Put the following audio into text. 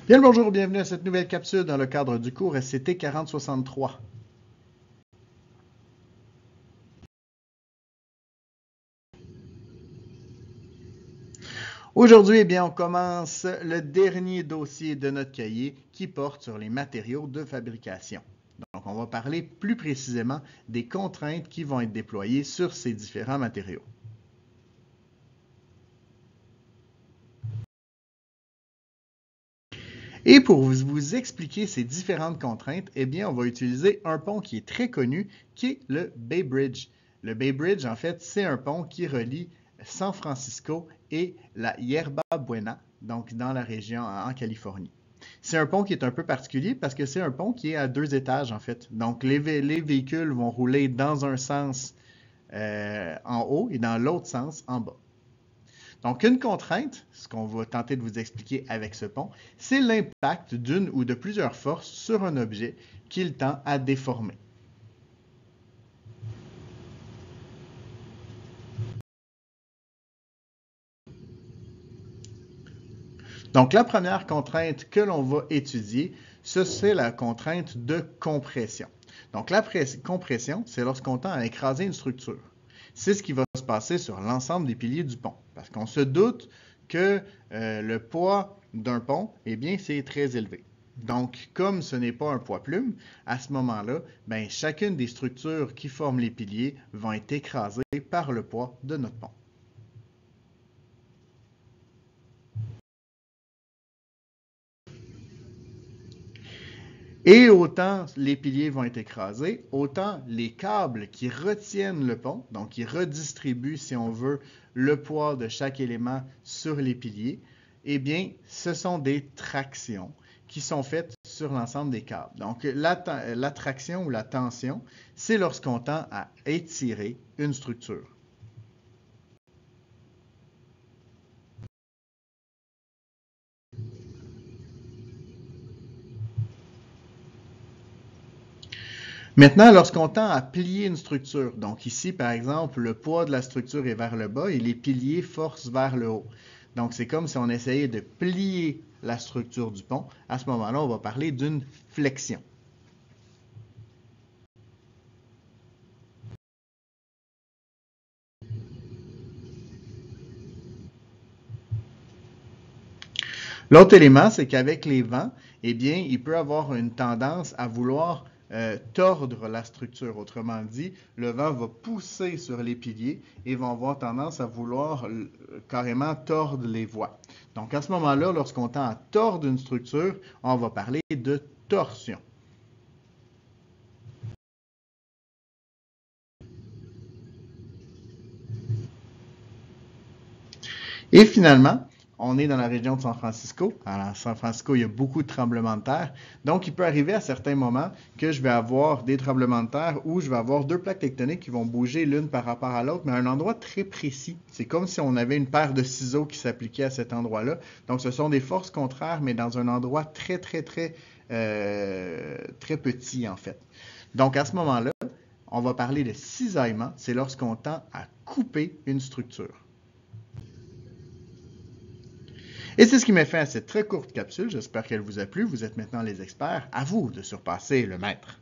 Bien le bonjour, bienvenue à cette nouvelle capsule dans le cadre du cours SCT 4063. Aujourd'hui, on commence le dernier dossier de notre cahier qui porte sur les matériaux de fabrication. Donc, on va parler plus précisément des contraintes qui vont être déployées sur ces différents matériaux. Et pour vous expliquer ces différentes contraintes, on va utiliser un pont qui est très connu, qui est le Bay Bridge. Le Bay Bridge, en fait, c'est un pont qui relie San Francisco et la Yerba Buena, donc dans la région en Californie. C'est un pont qui est un peu particulier parce que c'est un pont qui est à 2 étages, en fait. Donc, les véhicules vont rouler dans un sens en haut et dans l'autre sens en bas. Donc, une contrainte, ce qu'on va tenter de vous expliquer avec ce pont, c'est l'impact d'une ou de plusieurs forces sur un objet qu'il tend à déformer. Donc, la première contrainte que l'on va étudier, c'est la contrainte de compression. Donc, la compression, c'est lorsqu'on tend à écraser une structure. C'est ce qui va se passer sur l'ensemble des piliers du pont. Parce qu'on se doute que le poids d'un pont, c'est très élevé. Donc, comme ce n'est pas un poids plume, à ce moment-là, chacune des structures qui forment les piliers vont être écrasées par le poids de notre pont. Et autant les piliers vont être écrasés, autant les câbles qui retiennent le pont, donc qui redistribuent, si on veut, le poids de chaque élément sur les piliers, ce sont des tractions qui sont faites sur l'ensemble des câbles. Donc, la traction ou la tension, c'est lorsqu'on tend à étirer une structure. Maintenant, lorsqu'on tend à plier une structure, donc ici, par exemple, le poids de la structure est vers le bas et les piliers forcent vers le haut. Donc, c'est comme si on essayait de plier la structure du pont. À ce moment-là, on va parler d'une flexion. L'autre élément, c'est qu'avec les vents, il peut avoir une tendance à vouloir tordre la structure. Autrement dit, le vent va pousser sur les piliers et va avoir tendance à vouloir carrément tordre les voies. Donc, à ce moment-là, lorsqu'on tend à tordre une structure, on va parler de torsion. Et finalement, on est dans la région de San Francisco. À San Francisco, il y a beaucoup de tremblements de terre. Donc, il peut arriver à certains moments que je vais avoir des tremblements de terre où je vais avoir deux plaques tectoniques qui vont bouger l'une par rapport à l'autre, mais à un endroit très précis. C'est comme si on avait une paire de ciseaux qui s'appliquait à cet endroit-là. Donc, ce sont des forces contraires, mais dans un endroit très petit, en fait. Donc, à ce moment-là, on va parler de cisaillement. C'est lorsqu'on tend à couper une structure. Et c'est ce qui met fin à cette très courte capsule. J'espère qu'elle vous a plu. Vous êtes maintenant les experts. À vous de surpasser le maître.